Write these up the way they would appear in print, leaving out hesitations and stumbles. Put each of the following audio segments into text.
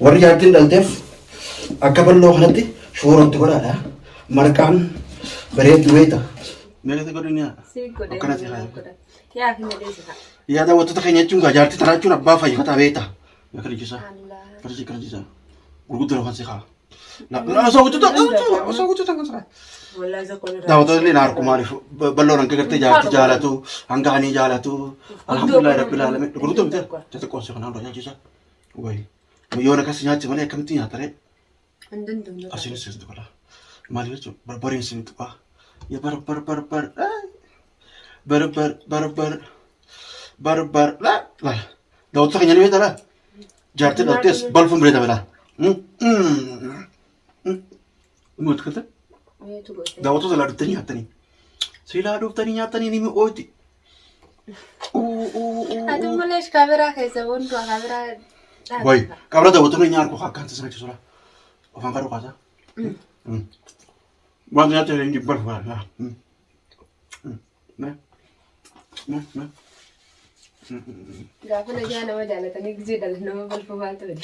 warri jaartiin dhalteef akka balloo kanatti shoorootti godhaadha. Marqaan bareedu weeta. Meeqa godhanii akkana ta'e. Yaada wantoota keenya jechuun jaartii tanaa jechuun abbaa fayyifataa beeta. Meeqa dhiichisaa? Kan jisaa. Gurguddoo lafan si haa. Osoo guutuu kan saa. Daawwattoonni illee naarku maaliif balloon hanga gartee jaartii jaalatu hanga ani jaalatu alhamdulillah rabbil alamin gurguddoo miti jette qoonsi kanaan dura nyaachisaa. Wayi yoo nakas nyaachi malee akkamitti nyaatare? Asiin sirriitu godha. Maaliif jechuun barbareen sin tuqaa. Ya barbar la daawwattoota keenya ni beektaa laa jaartii dhaltees balfuun bireeta balaa. Muut kalta daawwattoota laa dhuftanii nyaatanii silaa dhuftanii nyaatanii ni mi'ooti. Aduun malees kaameraa keessa boondu kaameraa. Wayi qabra daawwattoonni nyaarku akkaan taasisan jechuudha. Ofaan qaruu kaasaa. Waan nyaata hin jibban faana. Gaafa najaa nama jaalatanii gisee dhala nama balfamaa ta'e.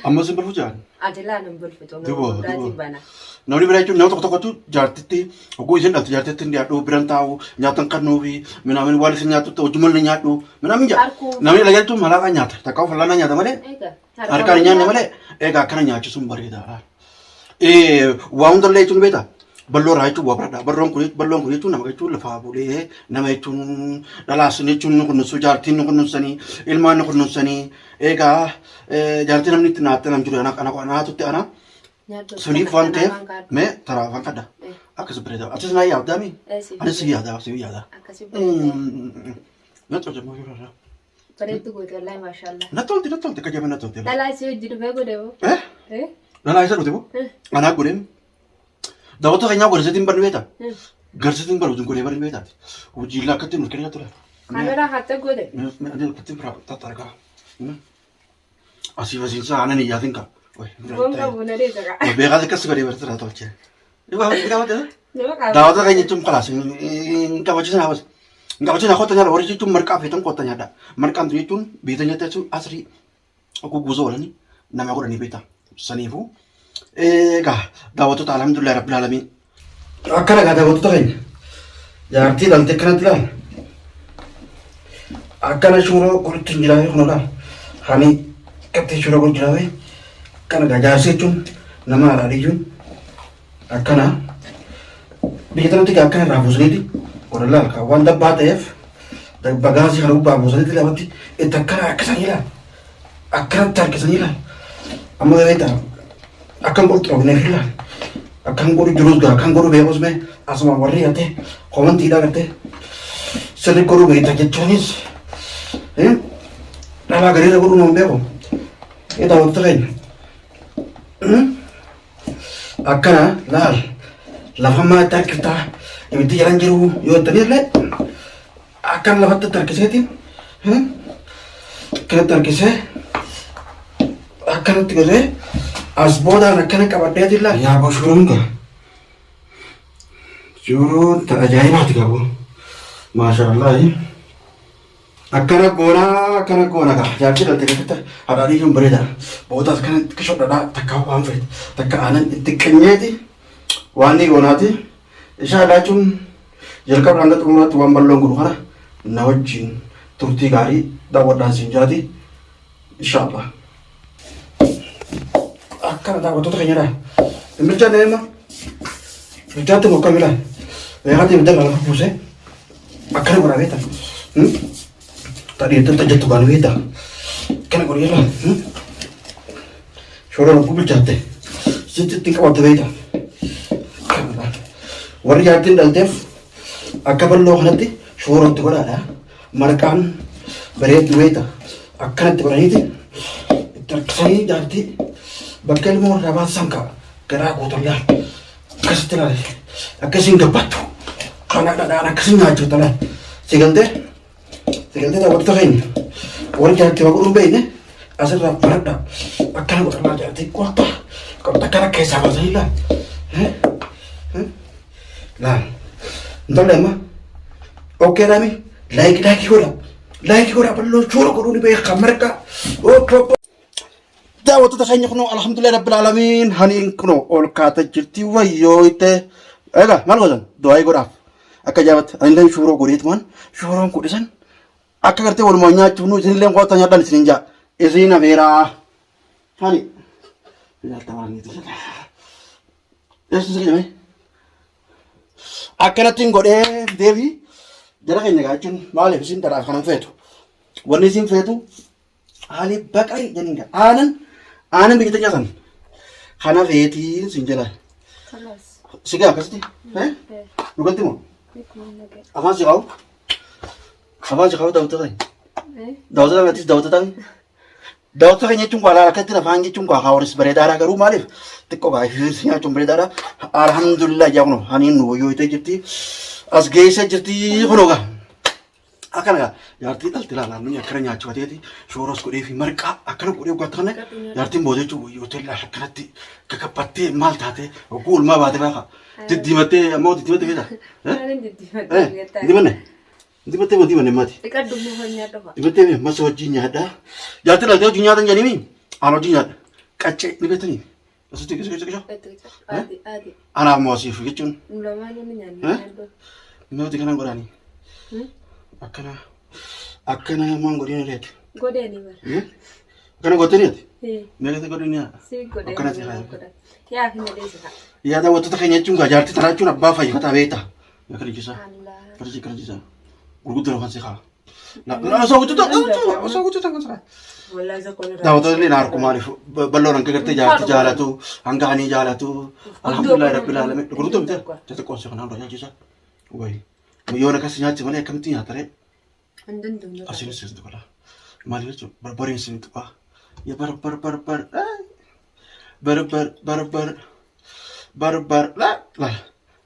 Amma sin balfu jaan. Adeelaa nama balfatu nama bana. Namni biraa jechuun nama tokko tokkotu jaartitti oguu isin dhaltu jaartitti hin dhiyaadhu biran taa'u nyaatan kannuu fi minaamin waan isin nyaatu hojjumal ni nyaadhu minaamin jaa. Namni lagaltu malaaqa nyaata takka of laana nyaata malee harkaan nyaanne malee egaa akkana nyaachisuun bareeda. Waa hundallee jechuun beektaa balloo irraa jechuun waa baradha. Balloon kun jechuun nama jechuun lafaa bulee nama jechuun dhalaas jechuun kunuunsu jaartiin kunuunsanii ilmaan kunuunsanii egaa jaartii namni itti naatte nam jiru naatutti ana suniif waan ta'eef mee taraa waan kadha akkas bareeda. Atis naa yaaddaa mi? Anis yaaddaa si yaaddaa. Natto jemmoo yeroo irraa. Bareedu goote wallahi maashaallah. Nattoolti kajabe nattoolti. Dhalaa si hojii dhufee godhe boo. Dhalaa isa dhufte boo? Anaa godheemi. Daawwattoota keenyaa garsiitiin barni beektaa? Garsiitiin baru godhee barni beektaati. Hojii illaa akkatti nuti kennaa ture. Kaameraa hatta godhe. Akkatti biraa tattaargaa. Asii wasiinsa aanan iyyaatiin qaba. Bonga buna dee taqa. Beekaa akkas godhee barsiisaa tolchee. Daawwattoota keenya jechuun kalaas hin qabachiisan hawaasa. Hin qabachiisan hawaasa nyaata warri jechuun marqaa feetan qotta nyaadha. Marqaan jechuun beeta nyaata jechuun asrii akkuu guutuu oolanii nama godhanii beektaa. Saniifuu egaa daawwattoota alhamdulillah rabbil alamin. Akkana egaa daawwattoota keenya jaartii dhaltee akkanatti ilaala. Akkana suuraa qoritti hin jiraate kunodha. Hani qattee suuraa qoritti jiraate akkana egaa jaarsi jechuun nama haadhaa jechuun akkana biyya tanatti egaa akkana irraa buusaniiti warra ilaalka waan dabbaa ta'eef bagaasii kana gubbaa buusaniiti lafatti itti akkana harkisanii ilaala. Akkanatti harkisanii ilaala. Amma beektaa akkan godhu xurofneef ilaala. Akkan godhu jirus gaa akkan godhu beekus mee asuma warri yaatee komantiidhaa gartee sirri godhu beektaa jechuunis dhalaa gariirra godhu nama beeku. Daawwattoota keenya akkana laal lafammaa itti harkiftaa ibiddi jalan jiru yoo ittanii illee akkan lafatti itti harkiseetiin akkanatti harkisee akkanatti godhee as boodaan akkana qabadheetiin laal yaa shuruun gaa shuruun ta'a ajaa'ibaati qabu maashaallahi akkana goona gaa jaartii dhaltee keessatti haadhaadhii kun bareeda boodaas kana itti shodhadhaa takka waan fedhe takka aanan itti qinyeeti waan ni goonaati ishaa laachuun jalqaba hanga xumuraatti waan balloon godhu kana na wajjin turtii gaarii daawwadhaan siin jaati inshaallah. Akkana daawwattoota keenyadha. Imirchaan deema. Imirchaatti mokkamila. Beekaatti ibidda lafa buusee akkana godhaa beektaa. Tadi itu terjatuh kan kita, kena kau lihat, shoran aku berjate, sedikit tingkat waktu kita, warga jatin daltef, akabar loh nanti, shoran tu kau ada, markan, berat kita, akan tu kau ini, terkesan jadi, bakal mau rapat sangka, gerak aku terlihat, kesetilah, kesin kepatu, karena ada anak kesin aja terlihat, segante. Segaltee daawwattoota keenya warri jaartii waa godhuun beekne asirraa baradha akkana godhanaa jaartii qorta akkana keessaa baasanii laal intalli amma okkeedhaami laayikii godha balloo shoora godhuun beeka marqa daawwattoota keenya kunoo alhamdulillah rabbil aalamiin haniin kunoo ol kaata jirti wayyooyte egaa maal godhan du'aa godhaaf akka jaabatti anillee shuuroo godheetumaan shuuroon kudhisan akka gartee walumaa nyaachuuf nu isinillee qoota nyaadhaan isin jaa isin afeeraa hani akkanattiin godhee fideefi jara keenya gaachuun maaliif isin dhadhaaf kanan feetu wanni isin feetu haali baqarii janiin aanan biqilta nyaatan kana feetiin sin jala sigaa akkasitti dhugatti moo afaan si qabu daawwata ta'e daawwata keenya jechuun waa laala akkatti afaan jechuun waa haawaris bareedaadha garuu maaliif xiqqoo baay'ee nyaachuun bareedaadha alhamdulillah yaa kunoo haniin nu wayyooytee jirti as geessee jirti kunoo gaa akkana jaartii dhalti laalannu akkana nyaachuu ateeti shooros godhee fi marqaa akkana godhee uggata kana jaartiin boodee jechuun wayyoote laa akkanatti kakabbattee maal taate oguu ulmaa baate baaka diddiimattee ammoo diddiimattee beektaa diimattee maati diimattee masa wajjin nyaadhaa jaartii dhaltee wajjin nyaatan jedhanii aan wajjin nyaadha qaccee ni beektanii asitti qisa anaaf moosiif jechuun namooti kanan godhaanii akkana maan godhina leeti godhani bara akkana godhaniiti meeqatti godhina akkana yaa fi madeessa yaa daawwattoota keenya jechuun jaartii taraachuun abbaa fayyifataa beektaa yaa kana jisa gurguddaa lafan si kaa osoo guutuuta kan sira daawwattoota illee naarku maaliif balloon hanga gartee jaartii jaalatu hanga hanii jaalatu alhamdulillah rabbil aalamiin gurguddaa miti jata qoosee kanaan dura nyaachisa wayi yoo nakasi nyaachise malee akkamitti nyaatare asinis sitti godha maaliif jechuun barbariin sin tuqaa yaa barbar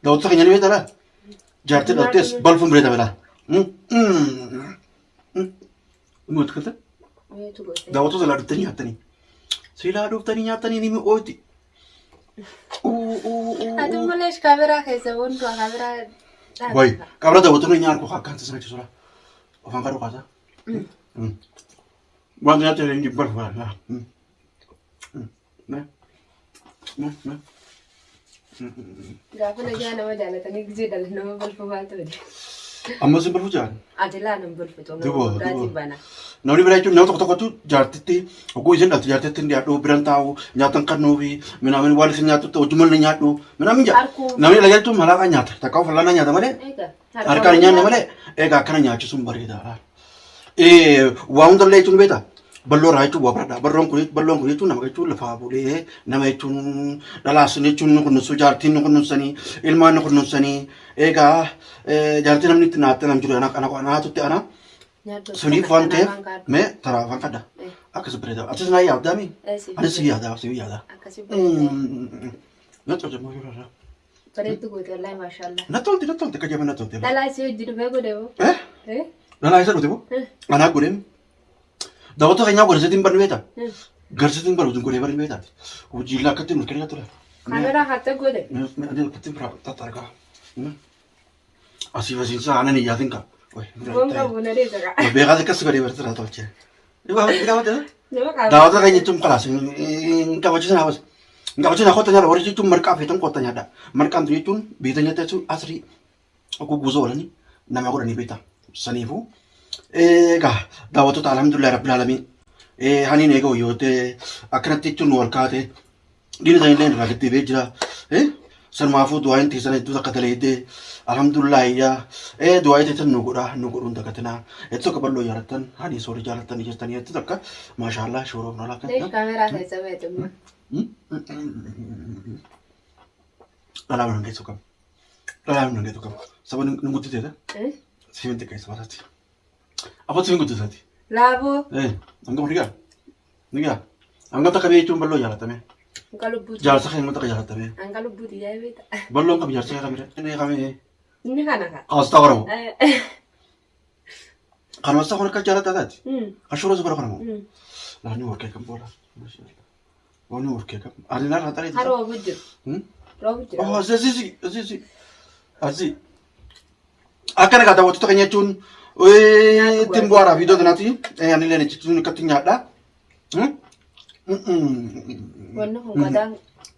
daawwattoota keenya ni beektaa jaartii dhaltees balfuun bireeta belaa Muut kata? Daawwattoota laa dhuftanii nyaatanii. Silaa dhuftanii nyaatanii ni mi'ooti. Aduu malee kaameraa keessa wantu kaameraa. Wayi kaabira daawwattoonni nyaarku akkaan tasaa jechuudha. Afaan kadhu kaasa. Wanti nyaata inni barbaada. Gaafa nagaa nama jaalatanii gizee dhala nama balfamaa ta'e. Amma sin balfu jaan. Adilaa nama balfatu nama bana. Namni biraa jechuun nama tokko tokkotu jaartitti oguu isin dhalti jaartitti dhiyaadhu biran taa'u nyaatan kannuu fi minaamin waan isin nyaatu ta'u hojii malee nyaadhu minaamin jaa. Namni ala jechuun malaaqa nyaata takkaa fal'aana nyaata malee harkaan nyaanne malee egaa akkana nyaachisuun bareedaadha. Waa hundallee jechuun beektaa balloo irraa jechuun waa baradha balloon kun jechuun nama jechuun lafaa bulee nama jechuun dhalaasin jechuun nu kunuunsu jaartiin nu kunuunsanii ilmaan nu kunuunsanii egaa jaartii namni itti naatte nam jiru naatutti ana suniif waan ta'eef mee taraa afaan kadha akkas bareeda atis naa yaaddaa mi anis si yaaddaa si yaaddaa na tolche moo yoo bareedu goote wallahi maashaallah na tolche akka jaban na tolche dhalaa si hojii dhufee godhe moo dhalaa isa dhufee moo anaa godheem daawwattoota keenyaa garsiitiin barni beektaa garsiitiin baru godhee barni beektaati hojii laa akkatti mulkanii ture kaameraa hatta godhe akkatti biraa tatargaa asii fasiinsa aanan iyyaatiin qaba. Beekaas akkas godhee barsiisaa tolchee. Daawwata keenya jechuun kalaas hin qabachiisan hawaasa. Hin qabachiisan qotta nyaata warri jechuun marqaa feetan qotta nyaadha. Marqaan tun jechuun beektan nyaata jechuun asrii guguusoo oolanii nama godhanii beekta. Saniifuu egaa daawwattoota alhamdulillah rabbil aalamiin haniin eega wayyoote akkanatti jechuun nu wal kaate diina isaanii illee irraa deddeebi'ee jira. Sanumaafuu du'aa inti sana iddoo takka taleedee alhamdulillah yaa du'aa itti nu godhuun takkatina itti tokko bal'oo jaalatan hani soori jaalatan jirtanii itti tokko maashaallah shooroo nola kan kaameraa keessa beektu dhalaa nan geessu kam sabab nu gudditeeta sifinti keessa baasatti afot sifin guddisati laaboo hanga nigaa hanga takka beechuun bal'oo jaalatame jaarsa kan mata jalatame angka lubbuti ya beta ballo kan jaarsa kan kami ini kana ka asta orang kan masa kan ka jalata tadi ashuro zubara kan lah ni work kan bola wani work kan adina rata itu haro bujur oh azi akan kata waktu tanya cun timbuara video nanti ani lene cun katinya ada Wanni kun qodaan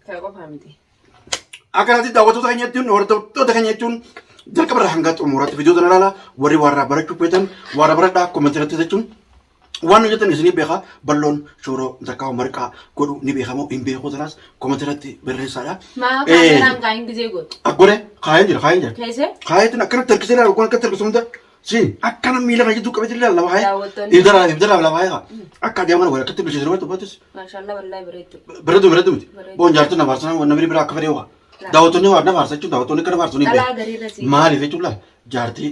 kan qofaa miti. Akkanatti daawwattoota keenya jechuun hordoftoota keenya jechuun jalqaba irraa hanga xumuraatti viidiyoo kana ilaala warri warraa barachuu feetan warra baradhaa koomenti irratti jechuun waan hojjetan isinii beekaa balloon shooroo zakkaa marqaa godhu ni beekamoo hin beekoo tanaas koomenti irratti barreessaadha. Maa kaameraan kaayin gisee godhu. Akkore kaayeen jira kaayeen jira. Keesee? Kaayeetiin akkanatti harkisee ilaalu kun akkatti harkisu hunda si akkana miila kan jidduu qabeetti ilaala lafaa Daawwattoonni. ibdara lafaa yaa akka adeeman wayii akkatti bilcheessu irratti dubbatis. Maashaallah wallaahi bareedu. Bareedu miti. Boon jaartiin na faarsan wanna bira akka fedhe waa. Daawwattoonni waa na faarsa jechuun daawwattoonni kana faarsu ni beeku. Dhalaa gariirra si. Maaliif jechuun laa jaartii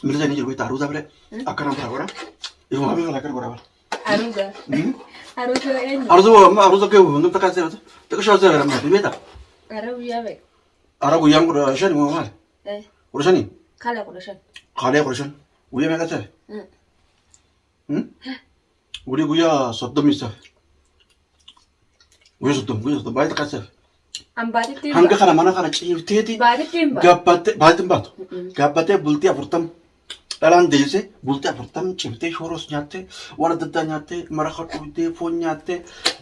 mirza ni jiru taruza bire akkana bara bara iyo mabi fala kar bara bara Aruga. Aruga eenyu? aruza ke bundu takase bata takasha za bara ma beta Arabu yabe. arabu yang kuda shani mo mal kuda shani Kala kudashan. khale kuda shan uya me kata uri guya soddom isa guya soddom bai takase Ambaatitti. hanga kana mana kana cifteti Baatitti himba. gabbate gabbate bulti afurtam dhalaan deesse bulti afurtam ciftee shoros nyaatte waan adda addaa nyaatte maraqa dhuftee foon nyaatte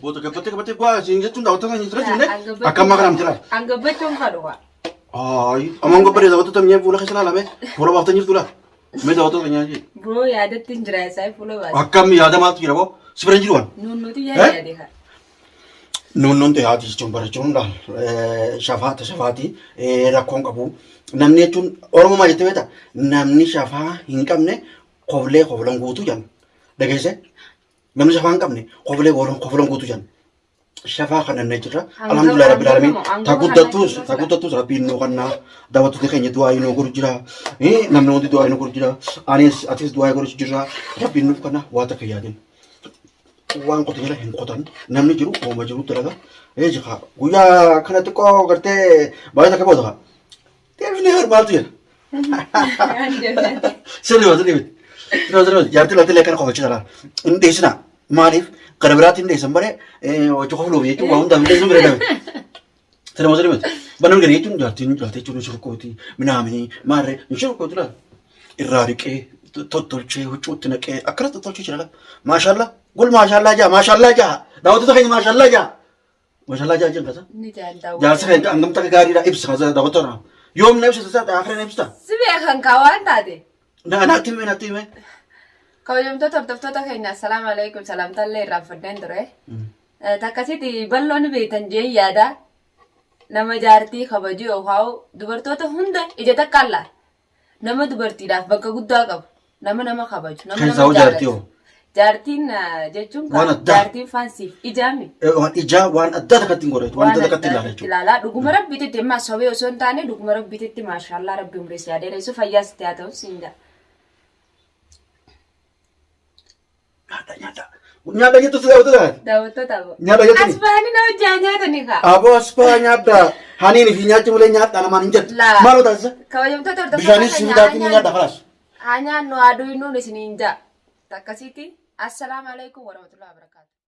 boota gabbate gwaa siin jechuun daawwattoota hin jira jenne akkam maqaan jira. Angabbachuun kadhuwa. Ay amon gabbate daawwattoota mi'ee fuula keessa laalame fuula baaftan jirtu laa mee daawwattoota nyaati. Bro yaadatti hin jira isaa fuula baati. Akkam yaada maaltu jira boo si bira hin jiru waan. Nuunnuti yaade haa. Noon ta'aati jechuun barachuun shafaati rakkoon qabu namni jechuun oromoo maal jettee beektaa namni shafaa hin qabne qoflan guutuu jedhan dhageesse namni shafaa hin qabne qoflan guutuu jedhan shafaa kan annee jirra alhamdulillah rabbil alamin tagudattus rabbiin nuu kannaa daawwattoota keenya du'aa inuu godhu jira namni hundi du'aa inuu godhu jira atis du'aa godhu jira rabbiin nuuf kannaa waa takka yaadin. Waan qote jala hin qotan namni jiru ooma jiru dalaga jika guyyaa kanatti qoo gartee baay'ee takka booda deebinee maaltu jira sirrii jaartii lafti illee kana qofachi jala hin dheessina maaliif kana biraatti hin dheessan bare hojii qofluuf jechuun waa hundaaf hin dheessan bira dabe sirrii miti banan gadi jechuun jaartii jechuun shurkooti minaamini maarree hin shurkooti laala irraa riqee tottolchee huccuutti naqee akkanas tottolchee jira maashaallah gul maashaallah jaa daawwattoota keenya maashaallah jaa jeen kasa jaarsa keenya hangam takka gaariidha ibsa kasa daawwattoota yoom na ibsa tasaa akhiran ibsa Sibee kan kaawaan taate. naatti hime Kabajamtoota hordoftoota keenya assalaamu alaikum salaamtallee irraanfadheen ture. Takkasitti balloon beektan jee yaada nama jaartii kabaju yookaan dubartoota hunda ija takkaalla nama dubartiidhaaf bakka guddaa qabu nama kabaju nama jaallatu. Jaartiin jechuun jaartiin faansiif ijaami. ijaa waan adda takkatti hin godhatu waan adda takkatti ilaala jechuudha. Ilaalaa dhuguma rabbiitti immoo sobee osoo hin taane dhuguma rabbiitti maashaallah rabbi umreessi adeereessu fayyaas ta'aa ta'u siin jaa. Nyaata jettu Daawwattoota aboo. Nyaata jettani. Asfaanii na hojjaa nyaatanii kaa. Aboo aspaa nyaadda haniin fi nyaachi malee nyaadha namaan hin jettu maal taasisa Kabajamtoota hordoftoota bishaanis sibiidaatiin ni nyaadha kalaas. Haa nyaannu aduu hin nuun isiniin jaa. Takkasitti assalaamu alaikum warahmatullahi wabarakatuh.